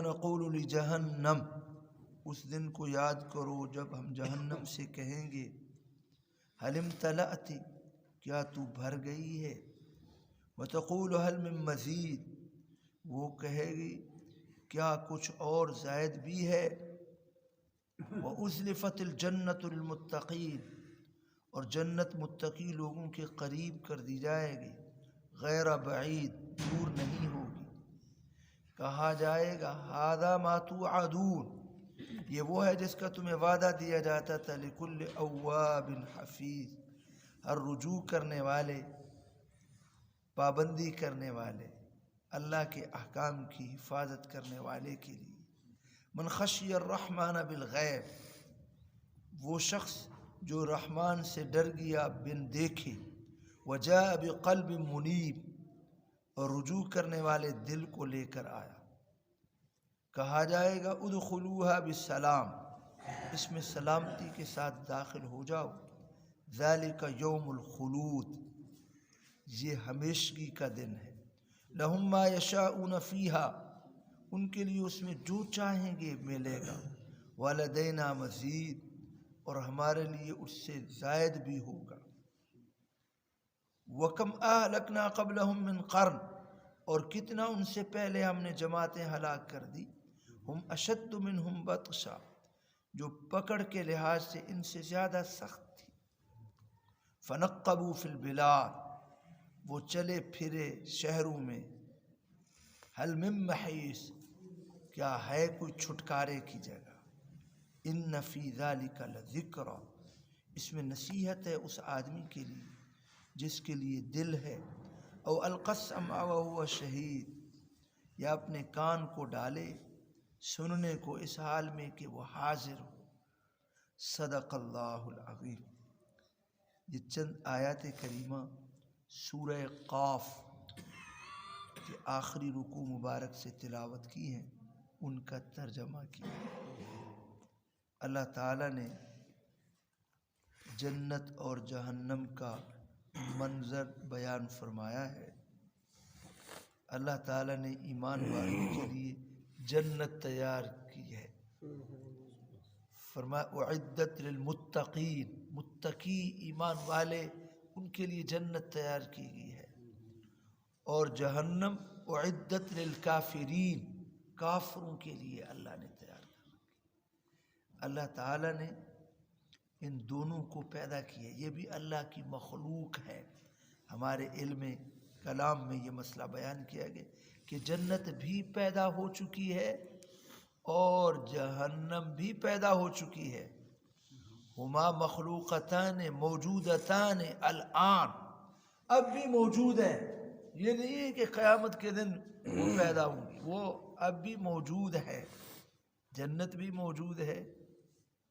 نقول لجہنم، اس دن کو یاد کرو جب ہم جہنم سے کہیں گے حل امتلأت، کیا تو بھر گئی ہے؟ وتقول حل من مزید، وہ کہے گی کیا کچھ اور زائد بھی ہے؟ وأزلفت الجنت للمتقین، اور جنت متقی لوگوں کے قریب کر دی جائے گی، غیر بعید، دور نہیں ہوگی۔ کہا جائے گا ھذا ما توعدون، یہ وہ ہے جس کا تمہیں وعدہ دیا جاتا تھا، لکل اواب حفیظ، ہر رجوع کرنے والے، پابندی کرنے والے، اللہ کے احکام کی حفاظت کرنے والے کے لیے۔ من خشی الرحمن بالغیب، وہ شخص جو رحمان سے ڈر گیا بن دیکھے، وجاء بقلب منیب، اور رجوع کرنے والے دل کو لے کر آیا۔ کہا جائے گا ادخلوها بالسلام، اس میں سلامتی کے ساتھ داخل ہو جاؤ۔ ذالک یوم الخلود، یہ ہمیشگی کا دن ہے۔ لہم ما یشاءون فیہا، ان کے لیے اس میں جو چاہیں گے ملے گا۔ ولدینا مزید، اور ہمارے لیے اس سے زائد بھی ہوگا۔ وَكَمْ أَهْلَكْنَا قَبْلَهُمْ مِنْ قَرْنٍ، اور کتنا ان سے پہلے ہم نے جماعتیں ہلاک کر دی۔ ہم اشد منہم بطشا، جو پکڑ کے لحاظ سے ان سے زیادہ سخت تھی۔ فنقبوا فی البلاد، وہ چلے پھرے شہروں میں۔ حل من محیص، کیا ہے کوئی چھٹکارے کی جگہ؟ ان فی ذلک لذکری، اس میں نصیحت ہے اس آدمی کے لیے جس کے لیے دل ہے۔ او القی السمع وهو شہید، یا اپنے کان کو ڈالے سننے کو اس حال میں کہ وہ حاضر ہو۔ صدق اللہ العظیم۔ یہ چند آیات کریمہ سورہ قاف کے آخری رکوع مبارک سے تلاوت کی ہیں، ان کا ترجمہ کیا۔ اللہ تعالیٰ نے جنت اور جہنم کا منظر بیان فرمایا ہے۔ اللہ تعالیٰ نے ایمان والوں کے لیے جنت تیار کی ہے۔ فرمایا اعدت للمتقین، متقی ایمان والے، ان کے لیے جنت تیار کی گئی ہے۔ اور جہنم اعدت للکافرین، کافروں کے لیے اللہ نے تیار کر رکھی۔ اللہ تعالیٰ نے ان دونوں کو پیدا کیا، یہ بھی اللہ کی مخلوق ہے۔ ہمارے علم کلام میں یہ مسئلہ بیان کیا گیا کہ جنت بھی پیدا ہو چکی ہے اور جہنم بھی پیدا ہو چکی ہے۔ ہما مخلوقتان موجودتان الآن، اب بھی موجود ہیں، یہ نہیں ہے کہ قیامت کے دن وہ پیدا ہوں گی، وہ اب بھی موجود ہے۔ جنت بھی موجود ہے،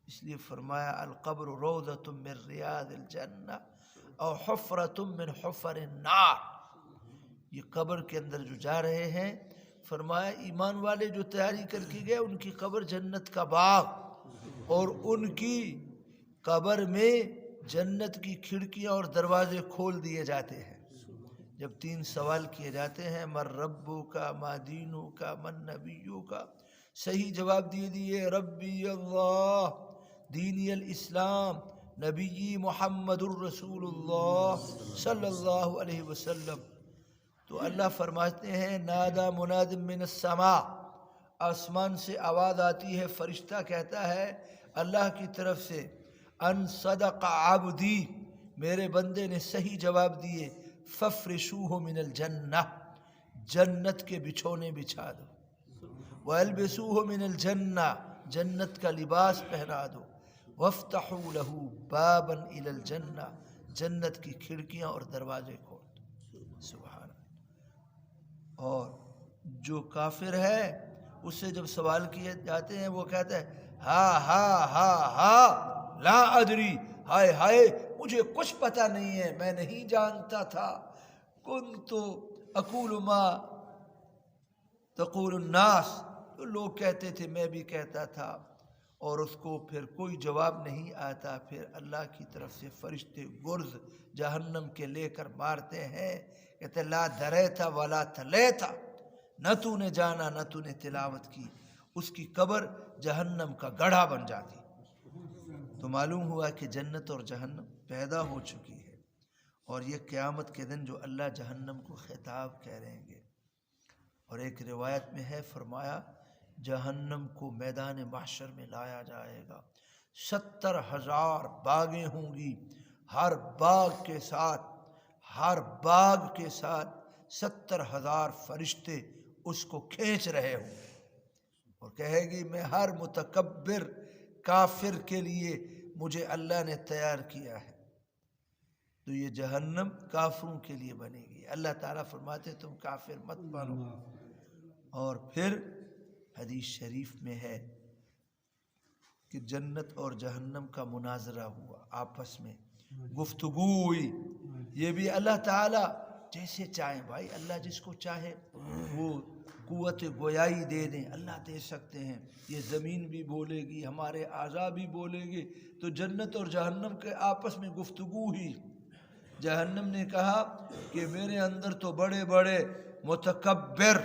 اس لیے فرمایا القبر روضۃ من ریاض الجنہ او حفرۃ من حفر النار۔ یہ قبر کے اندر جو جا رہے ہیں، فرمایا ایمان والے جو تیاری کر کے گئے ان کی قبر جنت کا باغ، اور ان کی قبر میں جنت کی کھڑکیاں اور دروازے کھول دیے جاتے ہیں۔ جب 3 سوال کیے جاتے ہیں، من ربک ما دینک من نبیک، صحیح جواب دیے ربی اللہ، دینی الاسلام، نبی محمد الرسول اللہ صلی اللہ علیہ وسلم۔ تو اللہ فرماتے ہیں نادا مناد من السماء، آسمان سے آواز آتی ہے، فرشتہ کہتا ہے اللہ کی طرف سے، ان صدق عبدی، میرے بندے نے صحیح جواب دیے، ففرشوہ من الجنہ، جنت کے بچھونے بچھا دو، والبسوہ من الجنہ، جنت کا لباس پہنا دو، وافتحوا لہ بابا الی الجنہ، جنت کی کھڑکیاں اور دروازے کھول دو۔ سبحان اللہ۔ اور جو کافر ہے اس سے جب سوال کیے جاتے ہیں وہ کہتا ہے ہا ہا ہا ہا لا ادری، ہائے ہائے مجھے کچھ پتہ نہیں ہے، میں نہیں جانتا تھا، کنت اقول ما تقول الناس، تو لوگ کہتے تھے میں بھی کہتا تھا، اور اس کو پھر کوئی جواب نہیں آتا۔ پھر اللہ کی طرف سے فرشتے گرز جہنم کے لے کر مارتے ہیں، کہتے لا دریتا ولا تلیتا، نہ تو نے جانا نہ تو نے تلاوت کی، اس کی قبر جہنم کا گڑھا بن جاتی۔ تو معلوم ہوا کہ جنت اور جہنم پیدا ہو چکی ہے، اور یہ قیامت کے دن جو اللہ جہنم کو خطاب کہیں گے۔ اور ایک روایت میں ہے، فرمایا جہنم کو میدان محشر میں لایا جائے گا، 70,000 باغیں ہوں گی، ہر باغ کے ساتھ 70,000 فرشتے اس کو کھینچ رہے ہوں گے، اور کہے گی میں ہر متکبر کافر کے لیے مجھے اللہ نے تیار کیا ہے۔ تو یہ جہنم کافروں کے لیے بنے گی۔ اللہ تعالیٰ فرماتے تم کافر مت بنو۔ اور پھر حدیث شریف میں ہے کہ جنت اور جہنم کا مناظرہ ہوا، آپس میں گفتگو ہوئی۔ یہ بھی اللہ تعالیٰ جیسے چاہیں، بھائی اللہ جس کو چاہے وہ قوت گویائی دے دیں، اللہ دے سکتے ہیں۔ یہ زمین بھی بولے گی، ہمارے اعضاء بھی بولیں گے۔ تو جنت اور جہنم کے آپس میں گفتگو ہوئی۔ جہنم نے کہا کہ میرے اندر تو بڑے بڑے متکبر،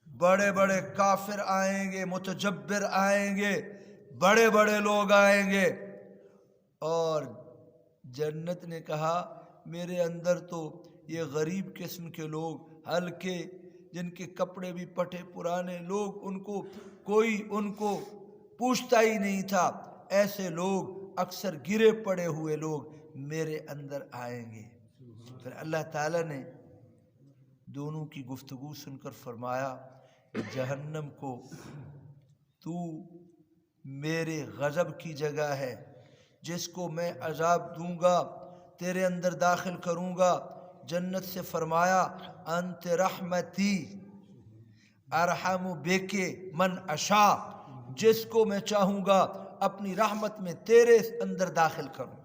بڑے بڑے کافر آئیں گے، متجبر آئیں گے، بڑے بڑے لوگ آئیں گے۔ اور جنت نے کہا میرے اندر تو یہ غریب قسم کے لوگ، ہلکے، جن کے کپڑے بھی پٹے پرانے لوگ، کوئی ان کو پوچھتا ہی نہیں تھا، ایسے لوگ اکثر گرے پڑے ہوئے لوگ میرے اندر آئیں گے۔ پھر اللہ تعالیٰ نے دونوں کی گفتگو سن کر فرمایا کہ جہنم کو تو میرے غضب کی جگہ ہے، جس کو میں عذاب دوں گا تیرے اندر داخل کروں گا۔ جنت سے فرمایا انت رحمتی ارحم بک من اشاء، جس کو میں چاہوں گا اپنی رحمت میں تیرے اندر داخل کروں گا۔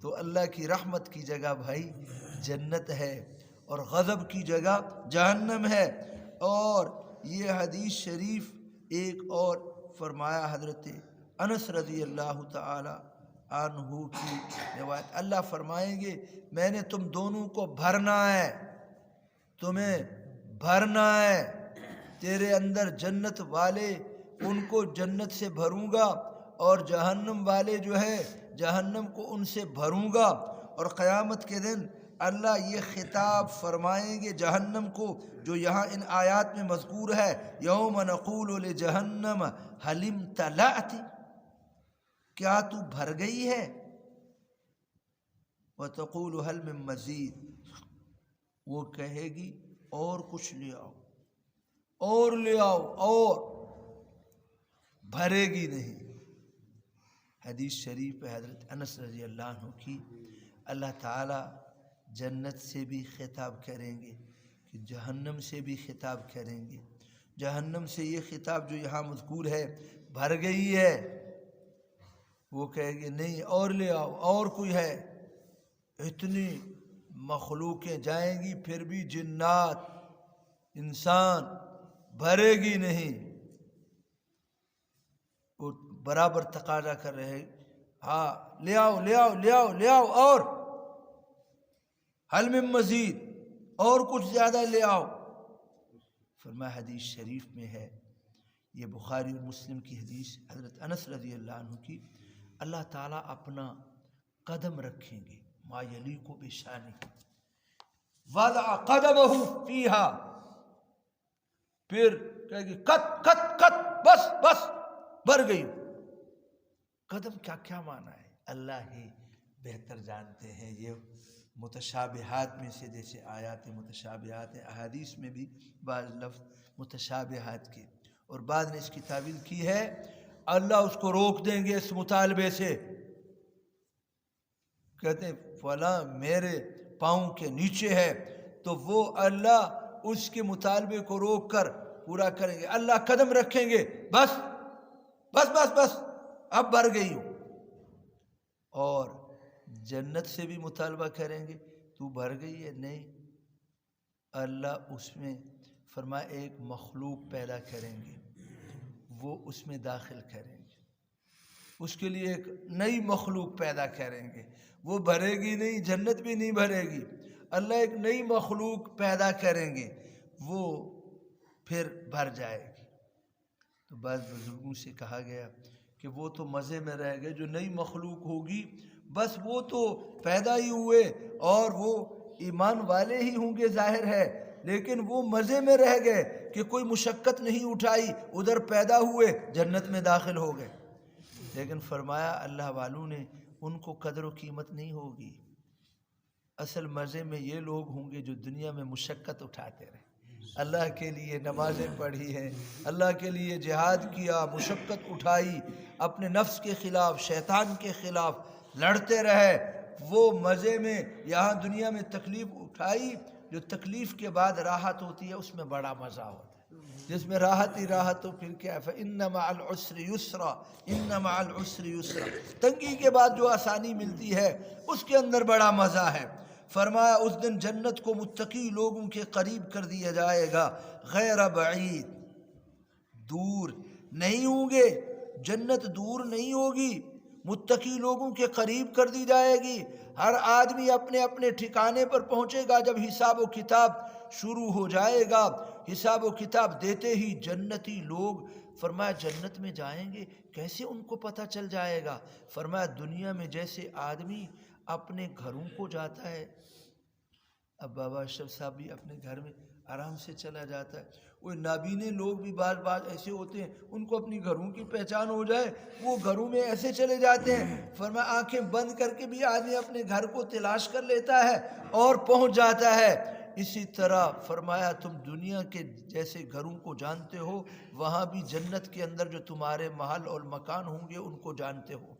تو اللہ کی رحمت کی جگہ بھائی جنت ہے، اور غضب کی جگہ جہنم ہے۔ اور یہ حدیث شریف ایک اور فرمایا حضرت انس رضی اللہ تعالی عنہ کی روایت، اللہ فرمائیں گے میں نے تم دونوں کو بھرنا ہے، تمہیں بھرنا ہے، تیرے اندر جنت والے ان کو جنت سے بھروں گا، اور جہنم والے جو ہے جہنم کو ان سے بھروں گا۔ اور قیامت کے دن اللہ یہ خطاب فرمائیں گے جہنم کو، جو یہاں ان آیات میں مذکور ہے، یوم نقول لجہنم هل امتلأت، کیا تو بھر گئی ہے؟ وتقول هل من مزید، وہ کہے گی اور کچھ لے آؤ، اور لے آؤ، اور بھرے گی نہیں۔ حدیث شریف حضرت انس رضی اللہ عنہ کی، اللہ تعالی جنت سے بھی خطاب کریں گے کہ جہنم سے بھی خطاب کریں گے۔ جہنم سے یہ خطاب جو یہاں مذکور ہے، بھر گئی ہے، وہ کہے گی نہیں اور لے آؤ، اور کوئی ہے۔ اتنی مخلوقیں جائیں گی، پھر بھی جنات انسان بھرے گی نہیں، وہ برابر تقاضا کر رہے، ہاں لے آؤ لے آؤ لے آؤ لے آؤ، اور حل من مزید، اور کچھ زیادہ لے آؤ۔ فرمایا حدیث شریف میں ہے، یہ بخاری اور مسلم کی حدیث حضرت انس رضی اللہ عنہ کی، اللہ تعالیٰ اپنا قدم رکھیں گے، ما یلیق بشانہ، وضع قدمہ فیہا، پھر کہے گی کت کت کت، بس بس بھر گئی۔ قدم کا کیا معنی ہے اللہ ہی بہتر جانتے ہیں۔ یہ متشابہات میں سے، جیسے آیات متشابہات ہیں، احادیث میں بھی بعض لفظ متشابہات کے، اور بعد نے اس کی تعبیر کی ہے اللہ اس کو روک دیں گے اس مطالبے سے، کہتے ہیں فلاں میرے پاؤں کے نیچے ہے، تو وہ اللہ اس کے مطالبے کو روک کر پورا کریں گے۔ اللہ قدم رکھیں گے، بس بس بس بس اب بھر گئی ہوں۔ اور جنت سے بھی مطالبہ کریں گے، تو بھر گئی ہے؟ نہیں، اللہ اس میں فرمایا ایک مخلوق پیدا کریں گے، وہ اس میں داخل کریں گے، اس کے لیے ایک نئی مخلوق پیدا کریں گے، وہ بھرے گی نہیں، جنت بھی نہیں بھرے گی۔ اللہ ایک نئی مخلوق پیدا کریں گے، وہ پھر بھر جائے گی۔ تو بعض بزرگوں سے کہا گیا کہ وہ تو مزے میں رہ گئے، جو نئی مخلوق ہوگی بس وہ تو پیدا ہی ہوئے اور وہ ایمان والے ہی ہوں گے ظاہر ہے، لیکن وہ مزے میں رہ گئے کہ کوئی مشقت نہیں اٹھائی، ادھر پیدا ہوئے جنت میں داخل ہو گئے۔ لیکن فرمایا اللہ والوں نے ان کو قدر و قیمت نہیں ہوگی، اصل مزے میں یہ لوگ ہوں گے جو دنیا میں مشقت اٹھاتے رہے، اللہ کے لیے نمازیں پڑھی ہیں، اللہ کے لیے جہاد کیا، مشقت اٹھائی، اپنے نفس کے خلاف شیطان کے خلاف لڑتے رہے، وہ مزے میں یہاں دنیا میں تکلیف اٹھائی، جو تکلیف کے بعد راحت ہوتی ہے اس میں بڑا مزہ ہوتا ہے، جس میں راحت ہی راحت تو پھر کیا ہے، فَإِنَّ مَعَ الْعُسْرِ يُسْرًا إِنَّ مَعَ الْعُسْرِ يُسْرًا، تنگی کے بعد جو آسانی ملتی ہے اس کے اندر بڑا مزہ ہے۔ فرمایا اس دن جنت کو متقی لوگوں کے قریب کر دیا جائے گا، غیر بعید، دور نہیں ہوں گے، جنت دور نہیں ہوگی، متقی لوگوں کے قریب کر دی جائے گی۔ ہر آدمی اپنے اپنے ٹھکانے پر پہنچے گا، جب حساب و کتاب شروع ہو جائے گا، حساب و کتاب دیتے ہی جنتی لوگ فرمایا جنت میں جائیں گے، کیسے ان کو پتہ چل جائے گا؟ فرمایا دنیا میں جیسے آدمی اپنے گھروں کو جاتا ہے، اب بابا اشرف صاحب بھی اپنے گھر میں آرام سے چلا جاتا ہے، وہ نابینے لوگ بھی بعض ایسے ہوتے ہیں ان کو اپنی گھروں کی پہچان ہو جائے وہ گھروں میں ایسے چلے جاتے ہیں، فرمایا آنکھیں بند کر کے بھی آدمی اپنے گھر کو تلاش کر لیتا ہے اور پہنچ جاتا ہے۔ اسی طرح فرمایا تم دنیا کے جیسے گھروں کو جانتے ہو، وہاں بھی جنت کے اندر جو تمہارے محل اور مکان ہوں گے ان کو جانتے ہو۔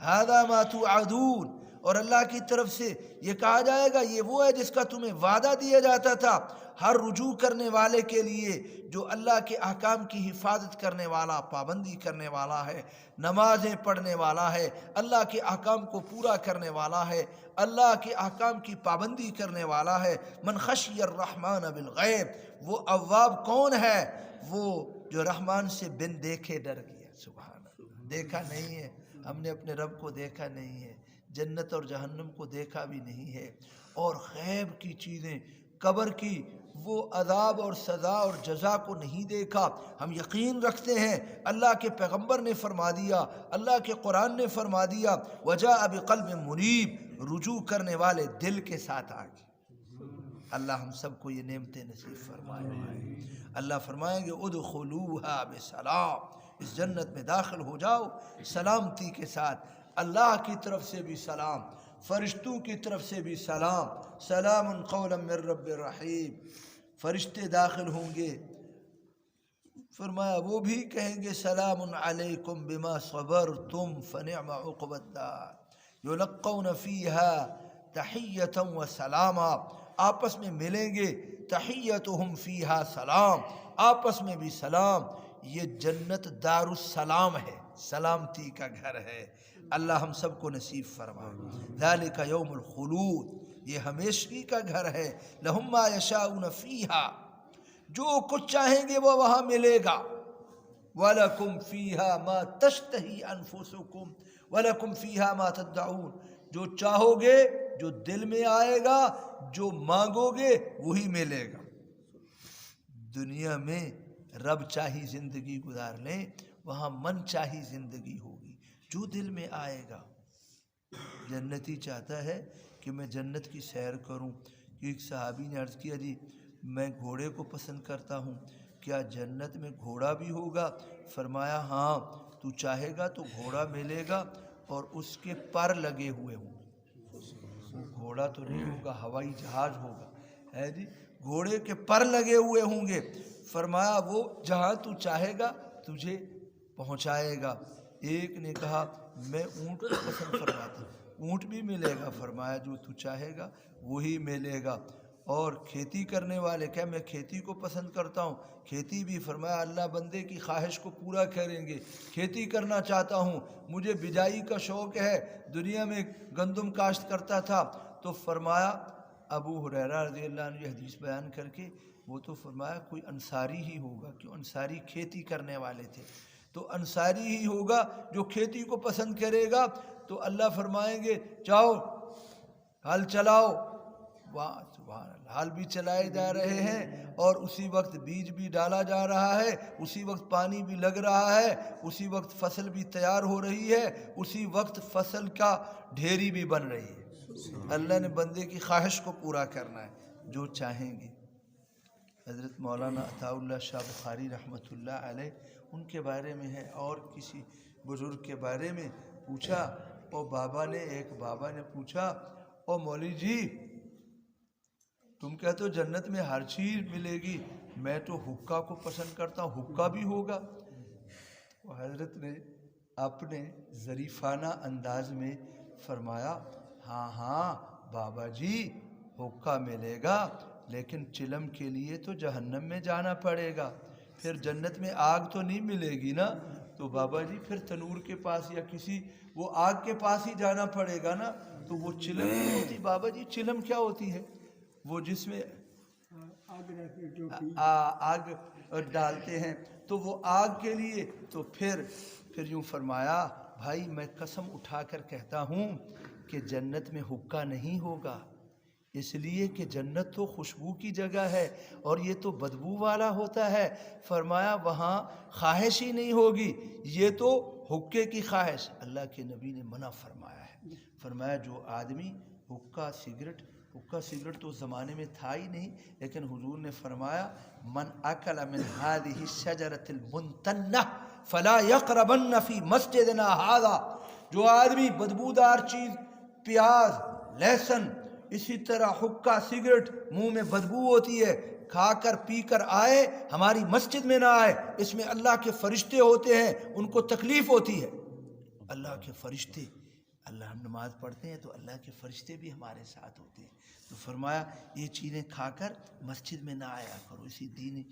هذا ما توعدون، اور اللہ کی طرف سے یہ کہا جائے گا یہ وہ ہے جس کا تمہیں وعدہ دیا جاتا تھا۔ ہر رجوع کرنے والے کے لیے جو اللہ کے احکام کی حفاظت کرنے والا، پابندی کرنے والا ہے، نمازیں پڑھنے والا ہے، اللہ کے احکام کو پورا کرنے والا ہے، اللہ کے احکام کی پابندی کرنے والا ہے، من خشی الرحمن بالغیب، وہ اواب کون ہے؟ وہ جو رحمان سے بن دیکھے ڈر گیا۔ سبحان اللہ، دیکھا نہیں ہے، ہم نے اپنے رب کو دیکھا نہیں ہے، جنت اور جہنم کو دیکھا بھی نہیں ہے، اور غیب کی چیزیں، قبر کی وہ عذاب اور سزا اور جزا کو نہیں دیکھا، ہم یقین رکھتے ہیں اللہ کے پیغمبر نے فرما دیا، اللہ کے قرآن نے فرما دیا، وجاء بقلب منیب، رجوع کرنے والے دل کے ساتھ آگے۔ اللہ ہم سب کو یہ نعمتیں نصیب فرمائے۔ اللہ فرمائیں گے ادخلوها بسلام، اس جنت میں داخل ہو جاؤ سلامتی کے ساتھ، اللہ کی طرف سے بھی سلام، فرشتوں کی طرف سے بھی سلام، سلام قولا من رب الرحیم، فرشتے داخل ہوں گے، فرمایا وہ بھی کہیں گے سلام علیکم بما صبرتم فنعم عقبى الدار، یلقون فیہا تحیۃ و سلاما، آپس میں ملیں گے، تحیتہم فیہا سلام، آپس میں بھی سلام۔ یہ جنت دار السلام ہے، سلامتی کا گھر ہے، اللہ ہم سب کو نصیب فرمائے۔ ذالک یوم الخلود، یہ ہمیشگی کا گھر ہے، لہم ما یشاؤون فیہا، جو کچھ چاہیں گے وہ وہاں ملے گا، وَلَكُمْ فِيهَا مَا تَشْتَهِي أَنفُسُكُمْ وَلَكُمْ فِيهَا مَا تَدَّعُونَ، جو چاہو گے، جو دل میں آئے گا، جو مانگو گے وہی ملے گا۔ دنیا میں رب چاہی زندگی گزار لیں، وہاں من چاہی زندگی ہوگی، جو دل میں آئے گا۔ جنتی چاہتا ہے کہ میں جنت کی سیر کروں، ایک صحابی نے عرض کیا جی میں گھوڑے کو پسند کرتا ہوں، کیا جنت میں گھوڑا بھی ہوگا؟ فرمایا ہاں، تو چاہے گا تو گھوڑا ملے گا اور اس کے پر لگے ہوئے ہوں گے، وہ گھوڑا تو نہیں ہوگا، ہوائی جہاز ہوگا، ہے جی، گھوڑے کے پر لگے ہوئے ہوں گے۔ فرمایا وہ جہاں تو چاہے گا تجھے پہنچائے گا۔ ایک نے کہا میں اونٹ کو پسند فرماتا ہوں، اونٹ بھی ملے گا؟ فرمایا جو تو چاہے گا وہی ملے گا۔ اور کھیتی کرنے والے، کیا میں کھیتی کو پسند کرتا ہوں؟ کھیتی بھی؟ فرمایا اللہ بندے کی خواہش کو پورا کریں گے، کھیتی کرنا چاہتا ہوں، مجھے بجائی کا شوق ہے، دنیا میں گندم کاشت کرتا تھا، تو فرمایا ابو ہریرہ رضی اللہ عنہ یہ حدیث بیان کر کے وہ تو فرمایا کوئی انصاری ہی ہوگا، کیوں انصاری کھیتی کرنے والے تھے، تو انصاری ہی ہوگا جو کھیتی کو پسند کرے گا۔ تو اللہ فرمائیں گے جاؤ ہل چلاؤ، واہ سبحان اللہ، حال بھی چلائے جا رہے ہیں اور اسی وقت بیج بھی ڈالا جا رہا ہے، اسی وقت پانی بھی لگ رہا ہے، اسی وقت فصل بھی تیار ہو رہی ہے، اسی وقت فصل کا ڈھیری بھی بن رہی ہے۔ اللہ نے بندے کی خواہش کو پورا کرنا ہے جو چاہیں گے۔ حضرت مولانا عطا اللہ شاہ بخاری رحمۃ اللہ علیہ، ان کے بارے میں ہے اور کسی بزرگ کے بارے میں پوچھا، اور ایک بابا نے پوچھا، او مولوی جی تم کہتے ہو جنت میں ہر چیز ملے گی، میں تو حقہ کو پسند کرتا ہوں، حقہ بھی ہوگا؟ وہ حضرت نے اپنے ظریفانہ انداز میں فرمایا، ہاں ہاں بابا جی حقہ ملے گا، لیکن چلم کے لیے تو جہنم میں جانا پڑے گا، پھر جنت میں آگ تو نہیں ملے گی نا، تو بابا جی پھر تنور کے پاس یا کسی وہ آگ کے پاس ہی جانا پڑے گا نا، تو وہ چلم نہیں ہوتی بابا جی، چلم کیا ہوتی ہے؟ وہ جس میں آگ ڈالتے ہیں، تو وہ آگ کے لیے، تو پھر یوں فرمایا، بھائی میں قسم اٹھا کر کہتا ہوں کہ جنت میں حقہ نہیں ہوگا، اس لیے کہ جنت تو خوشبو کی جگہ ہے اور یہ تو بدبو والا ہوتا ہے۔ فرمایا وہاں خواہش ہی نہیں ہوگی، یہ تو حقے کی خواہش۔ اللہ کے نبی نے منع فرمایا ہے، فرمایا جو آدمی حقہ سگریٹ تو اس زمانے میں تھا ہی نہیں، لیکن حضور نے فرمایا من اکل من هذه الشجرة المنتنہ فلا یقربن فی مسجدنا هذا، جو آدمی بدبودار چیز، پیاز، لہسن، اسی طرح حقہ سگریٹ منہ میں بدبو ہوتی ہے، کھا کر پی کر آئے ہماری مسجد میں نہ آئے، اس میں اللہ کے فرشتے ہوتے ہیں، ان کو تکلیف ہوتی ہے۔ اللہ کے فرشتے، اللہ ہم نماز پڑھتے ہیں تو اللہ کے فرشتے بھی ہمارے ساتھ ہوتے ہیں، تو فرمایا یہ چیزیں کھا کر مسجد میں نہ آیا کرو، اسی دینی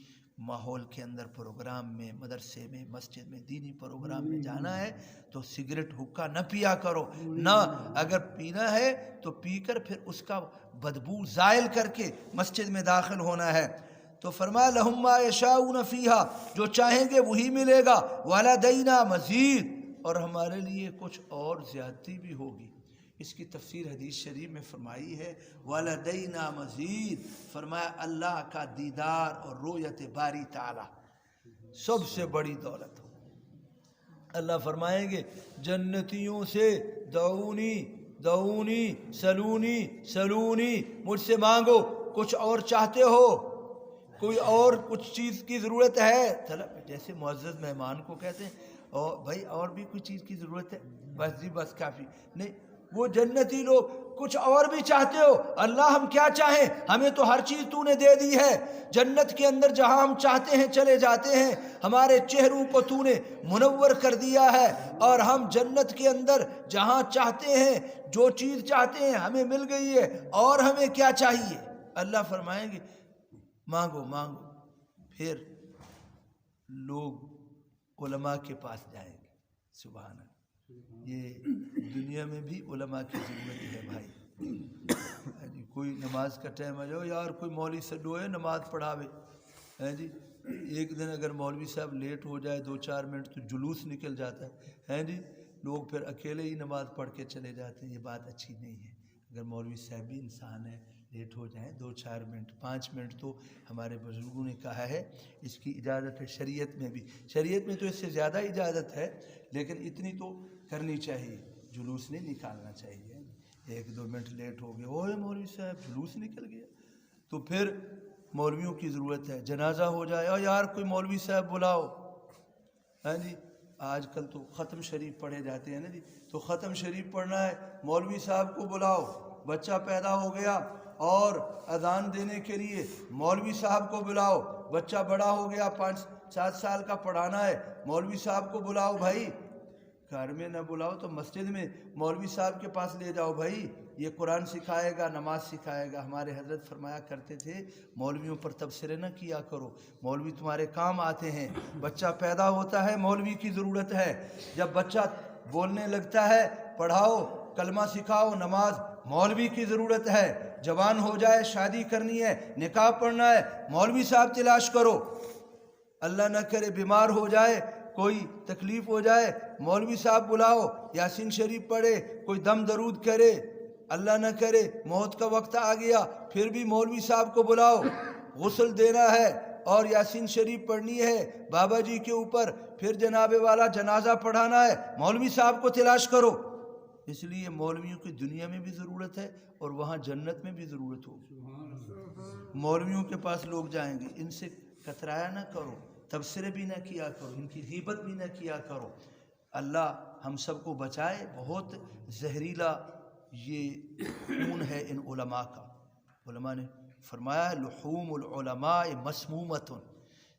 ماحول کے اندر پروگرام میں، مدرسے میں، مسجد میں دینی پروگرام میں جانا ہے تو سگریٹ حقہ نہ پیا کرو، نہ اگر پینا ہے تو پی کر پھر اس کا بدبو زائل کر کے مسجد میں داخل ہونا ہے۔ تو فرمایا لہم ما یشاؤون فیہا، جو چاہیں گے وہی ملے گا، ولدینا مزید، اور ہمارے لیے کچھ اور زیادتی بھی ہوگی۔ اس کی تفسیر حدیث شریف میں فرمائی ہے ولدینا مزید، فرمایا اللہ کا دیدار اور رؤیت باری تعالی سب سے بڑی دولت ہو۔ اللہ فرمائیں گے جنتیوں سے دعونی دعونی سلونی سلونی، مجھ سے مانگو، کچھ اور چاہتے ہو، کوئی اور کچھ چیز کی ضرورت ہے، جیسے معزز مہمان کو کہتے ہیں اور بھائی اور بھی کچھ چیز کی ضرورت ہے، بس جی بس کافی نہیں، وہ جنتی لوگ کچھ اور بھی چاہتے ہو، اللہ ہم کیا چاہیں، ہمیں تو ہر چیز تو نے دے دی ہے، جنت کے اندر جہاں ہم چاہتے ہیں چلے جاتے ہیں، ہمارے چہروں کو تو نے منور کر دیا ہے، اور ہم جنت کے اندر جہاں چاہتے ہیں جو چیز چاہتے ہیں ہمیں مل گئی ہے، اور ہمیں کیا چاہیے؟ اللہ فرمائیں گے مانگو مانگو۔ پھر لوگ علماء کے پاس جائیں گے، سبحان اللہ، یہ دنیا میں بھی علماء کی ضرورت ہے بھائی، کوئی نماز کا ٹائم آ جاؤ یار کوئی مولوی سڈو ہے نماز پڑھاوے، ہیں جی، ایک دن اگر مولوی صاحب لیٹ ہو جائے 2-4 منٹ تو جلوس نکل جاتا ہے، ہیں جی، لوگ پھر اکیلے ہی نماز پڑھ کے چلے جاتے ہیں، یہ بات اچھی نہیں ہے۔ اگر مولوی صاحب بھی انسان ہے، لیٹ ہو جائیں 2-4 منٹ 5 منٹ تو ہمارے بزرگوں نے کہا ہے، اس کی اجازت ہے شریعت میں بھی، شریعت میں تو اس سے زیادہ اجازت ہے، لیکن اتنی تو کرنی چاہیے، جلوس نہیں نکالنا چاہیے۔ 1-2 منٹ لیٹ ہو گئے، اوہ مولوی صاحب جلوس نکل گیا، تو پھر مولویوں کی ضرورت ہے۔ جنازہ ہو جائے اور یار کوئی مولوی صاحب بلاؤ، ہاں جی، آج کل تو ختم شریف پڑھے جاتے ہیں نا جی، تو ختم شریف پڑھنا ہے مولوی صاحب کو بلاؤ، بچہ پیدا ہو گیا اور اذان دینے کے لیے مولوی صاحب کو بلاؤ، بچہ بڑا ہو گیا 5-7 سال کا، پڑھانا ہے مولوی صاحب کو بلاؤ، بھائی گھر میں نہ بلاؤ تو مسجد میں مولوی صاحب کے پاس لے جاؤ، بھائی یہ قرآن سکھائے گا، نماز سکھائے گا۔ ہمارے حضرت فرمایا کرتے تھے مولویوں پر تبصرے نہ کیا کرو، مولوی تمہارے کام آتے ہیں، بچہ پیدا ہوتا ہے مولوی کی ضرورت ہے، جب بچہ بولنے لگتا ہے پڑھاؤ، کلمہ سکھاؤ، نماز، مولوی کی ضرورت ہے، جوان ہو جائے شادی کرنی ہے، نکاح پڑھنا ہے، مولوی صاحب تلاش کرو، اللہ نہ کرے بیمار ہو جائے، کوئی تکلیف ہو جائے، مولوی صاحب بلاؤ، یاسین شریف پڑھے، کوئی دم درود کرے، اللہ نہ کرے موت کا وقت آ گیا، پھر بھی مولوی صاحب کو بلاؤ، غسل دینا ہے اور یاسین شریف پڑھنی ہے بابا جی کے اوپر، پھر جناب والا جنازہ پڑھانا ہے، مولوی صاحب کو تلاش کرو۔ اس لیے مولویوں کی دنیا میں بھی ضرورت ہے اور وہاں جنت میں بھی ضرورت ہوگی۔ مولویوں کے پاس لوگ جائیں گے، ان سے کترایا نہ کرو، تبصرے بھی نہ کیا کرو، ان کی غیبت بھی نہ کیا کرو۔ اللہ ہم سب کو بچائے۔ بہت زہریلا یہ خون ہے ان علماء کا۔ علماء نے فرمایا لحوم العلماء مسمومۃ،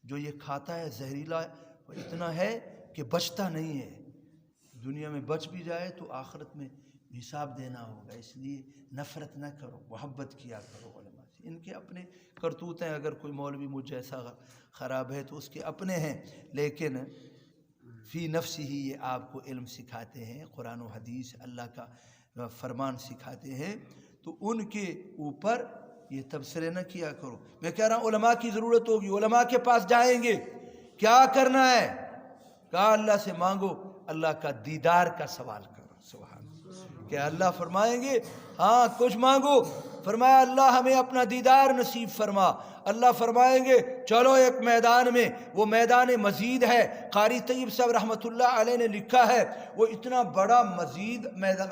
جو یہ کھاتا ہے زہریلا اتنا ہے کہ بچتا نہیں ہے، دنیا میں بچ بھی جائے تو آخرت میں حساب دینا ہوگا۔ اس لیے نفرت نہ کرو، محبت کیا کرو علماء سے۔ ان کے اپنے کرتوت ہیں، اگر کوئی مولوی مجھ جیسا خراب ہے تو اس کے اپنے ہیں، لیکن فی نفسی ہی یہ آپ کو علم سکھاتے ہیں، قرآن و حدیث اللہ کا فرمان سکھاتے ہیں، تو ان کے اوپر یہ تبصرے نہ کیا کرو۔ میں کہہ رہا ہوں علماء کی ضرورت ہوگی، علماء کے پاس جائیں گے، کیا کرنا ہے؟ کہا اللہ سے مانگو، اللہ کا دیدار کا سوال کرو۔ سبحان اللہ۔ کہ اللہ فرمائیں گے ہاں کچھ مانگو، فرمایا اللہ ہمیں اپنا دیدار نصیب فرما۔ اللہ فرمائیں گے چلو ایک میدان میں، وہ میدان مزید ہے، قاری طیب صاحب رحمۃ اللہ علیہ نے لکھا ہے، وہ اتنا بڑا مزید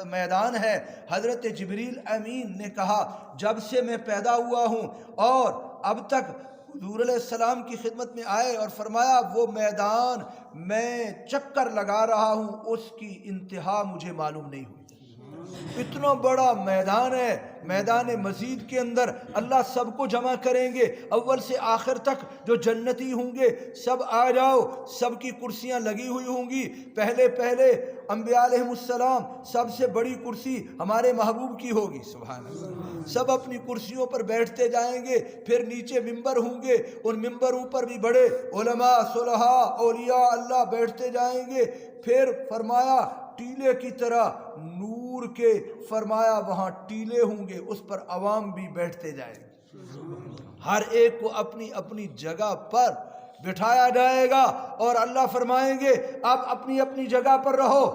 میدان ہے۔ حضرت جبریل امین نے کہا جب سے میں پیدا ہوا ہوں اور اب تک حضور علیہ السلام کی خدمت میں آئے اور فرمایا وہ میدان میں چکر لگا رہا ہوں، اس کی انتہا مجھے معلوم نہیں ہوئی۔ اتنا بڑا میدان ہے، میدان مزید کے اندر اللہ سب کو جمع کریں گے، اول سے آخر تک جو جنتی ہوں گے سب آ جاؤ، سب کی کرسیاں لگی ہوئی ہوں گی۔ پہلے انبیاء علیہ السلام سب سے بڑی کرسی ہمارے محبوب کی ہوگی، سبحان اللہ۔ سب اپنی کرسیوں پر بیٹھتے جائیں گے، پھر نیچے ممبر ہوں گے، ان ممبروں پر بھی بڑے علماء صلحاء اولیاء اللہ بیٹھتے جائیں گے۔ پھر فرمایا ٹیلے کی طرح نور کے، فرمایا وہاں ٹیلے ہوں گے، اس پر عوام بھی بیٹھتے جائیں گے، ہر ایک کو اپنی اپنی جگہ پر بٹھایا جائے گا، اور اللہ فرمائیں گے آپ اپنی اپنی جگہ پر رہو،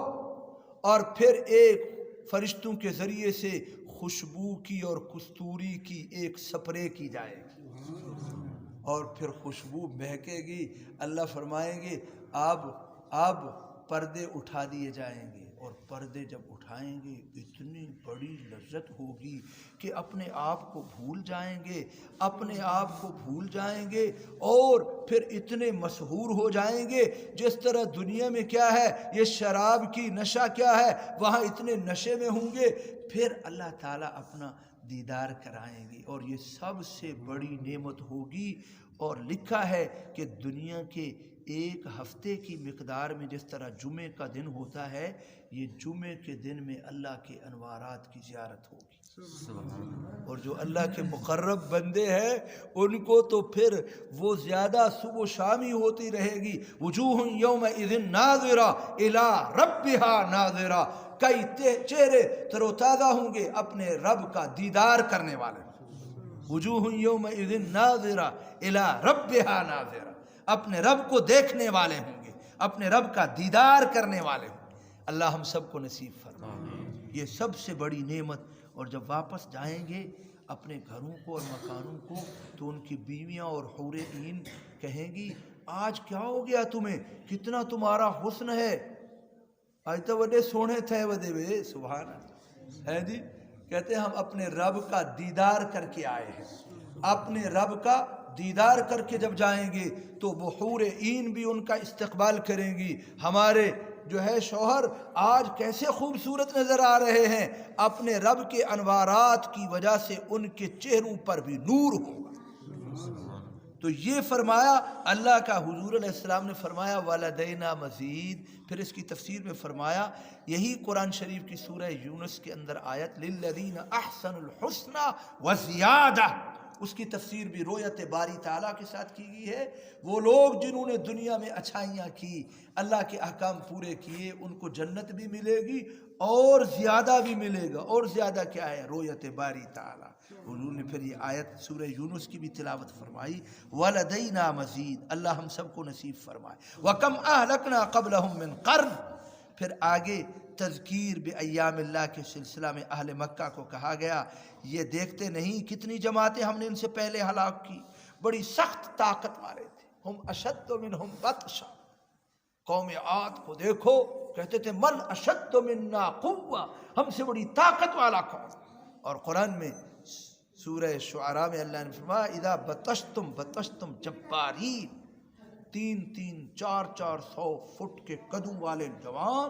اور پھر ایک فرشتوں کے ذریعے سے خوشبو کی اور کستوری کی ایک سپرے کی جائے گی، اور پھر خوشبو مہکے گی۔ اللہ فرمائیں گے اب پردے اٹھا دیے جائیں گے، اور پردے جب اٹھائیں گے اتنی بڑی لذت ہوگی کہ اپنے آپ کو بھول جائیں گے، اپنے آپ کو بھول جائیں گے، اور پھر اتنے مسحور ہو جائیں گے جس طرح دنیا میں کیا ہے یہ شراب کی نشہ کیا ہے، وہاں اتنے نشے میں ہوں گے۔ پھر اللہ تعالیٰ اپنا دیدار کرائیں گے، اور یہ سب سے بڑی نعمت ہوگی۔ اور لکھا ہے کہ دنیا کے ایک ہفتے کی مقدار میں جس طرح جمعے کا دن ہوتا ہے، یہ جمعے کے دن میں اللہ کے انوارات کی زیارت ہوگی، اور جو اللہ کے مقرب بندے ہیں ان کو تو پھر وہ زیادہ صبح و شام ہی ہوتی رہے گی۔ وجوہ یومئذ ناظرہ الی ربہا ناظرہ، کئی چہرے تر و تازہ ہوں گے اپنے رب کا دیدار کرنے والے۔ وجوہ یومئذ ناظرہ الی ربہا ناظرہ، اپنے رب کو دیکھنے والے ہوں گے، اپنے رب کا دیدار کرنے والے ہوں گے۔ اللہ ہم سب کو نصیب فرمائے، یہ سب سے بڑی نعمت۔ اور جب واپس جائیں گے اپنے گھروں کو اور مکانوں کو تو ان کی بیویاں اور حور عین کہیں گی آج کیا ہو گیا تمہیں، کتنا تمہارا حسن ہے، آج تو وڈے سونے تھے ودے وے، سبحان اللہ ہے جی۔ کہتے ہیں ہم اپنے رب کا دیدار کر کے آئے ہیں، اپنے رب کا دیدار کر کے جب جائیں گے تو وہ حور عین بھی ان کا استقبال کریں گی۔ ہمارے جو ہے شوہر آج کیسے خوبصورت نظر آ رہے ہیں، اپنے رب کے انوارات کی وجہ سے ان کے چہروں پر بھی نور ہوگا۔ تو یہ فرمایا اللہ کا، حضور علیہ السلام نے فرمایا وَلَدَيْنَا مزید۔ پھر اس کی تفسیر میں فرمایا یہی قرآن شریف کی سورہ یونس کے اندر آیت لِلَّذِينَ أَحْسَنُوا الْحُسْنَى وَزِيَادَةٌ، اس کی تفسیر بھی رویت باری تعالیٰ کے ساتھ کی گئی ہے۔ وہ لوگ جنہوں نے دنیا میں اچھائیاں کی، اللہ کے احکام پورے کیے، ان کو جنت بھی ملے گی اور زیادہ بھی ملے گا۔ اور زیادہ کیا ہے؟ رویت باری تعالیٰ۔ حضور نے پھر یہ آیت سورہ یونس کی بھی تلاوت فرمائی، وَلَدَيْنَا مزید، اللہ ہم سب کو نصیب فرمائے۔ وَكَمْ أَهْلَكْنَا قَبْلَهُمْ مِنْ قَرْنٍ، پھر آگے تذکیر بایام اللہ کے سلسلہ میں اہل مکہ کو کہا گیا یہ دیکھتے نہیں کتنی جماعتیں ہم نے ان سے پہلے ہلاک کی، بڑی سخت طاقت والے تھے، ہم اشد منہم بطشا۔ قوم عاد کو دیکھو، کہتے تھے من اشد منا قوہ، ہم سے بڑی طاقت والا کون؟ اور قرآن میں سورہ شعراء میں اللہ نے فرمایا اذا بطشتم بطشتم جبارین، 300-400 فٹ کے قدوں والے جوان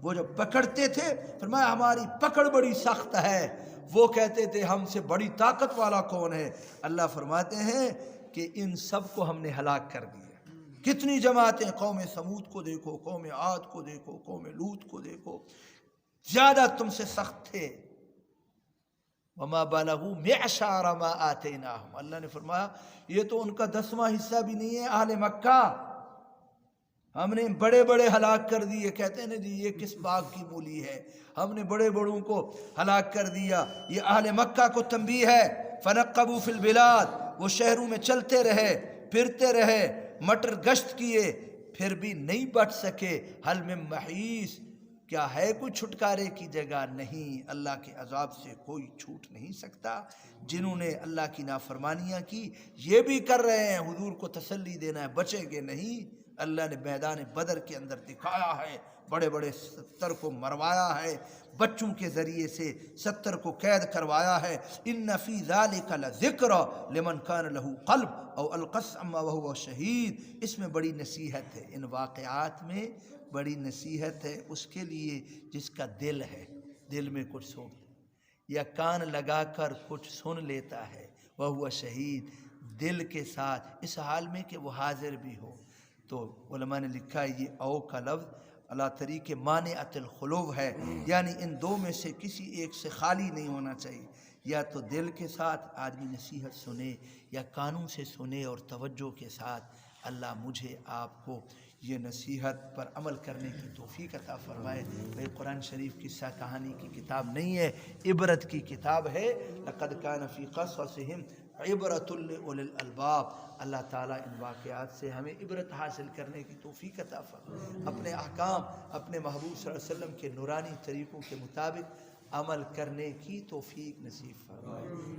وہ جب پکڑتے تھے فرمایا ہماری پکڑ بڑی سخت ہے، وہ کہتے تھے ہم سے بڑی طاقت والا کون ہے؟ اللہ فرماتے ہیں کہ ان سب کو ہم نے ہلاک کر دیا۔ کتنی جماعتیں، قوم سمود کو دیکھو، قوم عاد کو دیکھو، قوم لوط کو دیکھو، زیادہ تم سے سخت تھے۔ وما بلغوا معشار ما آتیناہم، اللہ نے فرمایا یہ تو ان کا 10واں حصہ بھی نہیں ہے اہل مکہ، ہم نے بڑے بڑے ہلاک کر دیے۔ کہتے ہیں جی یہ کس باغ کی مولی ہے، ہم نے بڑے بڑوں کو ہلاک کر دیا۔ یہ اہل مکہ کو تنبیہ ہے، فنقبوا فی البلاد، وہ شہروں میں چلتے رہے، پھرتے رہے، مٹر گشت کیے، پھر بھی نہیں بچ سکے۔ حل من محیص، کیا ہے کوئی چھٹکارے کی جگہ؟ نہیں، اللہ کے عذاب سے کوئی چھوٹ نہیں سکتا۔ جنہوں نے اللہ کی نافرمانیاں کی یہ بھی کر رہے ہیں، حضور کو تسلی دینا ہے بچیں گے نہیں۔ اللہ نے میدان بدر کے اندر دکھایا ہے، بڑے بڑے 70 کو مروایا ہے، بچوں کے ذریعے سے 70 کو قید کروایا ہے۔ ان فی ذلک لذکر لمن کان لہ قلب او القى السمع وهو شہید، اس میں بڑی نصیحت ہے، ان واقعات میں بڑی نصیحت ہے اس کے لیے جس کا دل ہے، دل میں کچھ سوچ یا کان لگا کر کچھ سن لیتا ہے، وہو شہید، دل کے ساتھ اس حال میں کہ وہ حاضر بھی ہو۔ تو علماء نے لکھا ہے یہ او کا لفظ اللہ طریق مانعۃ الخلو ہے، یعنی ان دو میں سے کسی ایک سے خالی نہیں ہونا چاہیے، یا تو دل کے ساتھ آدمی نصیحت سنے یا کانوں سے سنے اور توجہ کے ساتھ۔ اللہ مجھے آپ کو یہ نصیحت پر عمل کرنے کی توفیق عطا فرمائے۔ بھئی قرآن شریف قصہ کہانی کی کتاب نہیں ہے، عبرت کی کتاب ہے۔ لقد کان فی قصصہم عبرۃ لأولی الالباب، اللہ تعالیٰ ان واقعات سے ہمیں عبرت حاصل کرنے کی توفیق عطا فرمائے، اپنے احکام اپنے محبوب صلی اللہ علیہ وسلم کے نورانی طریقوں کے مطابق عمل کرنے کی توفیق نصیب فرمائے۔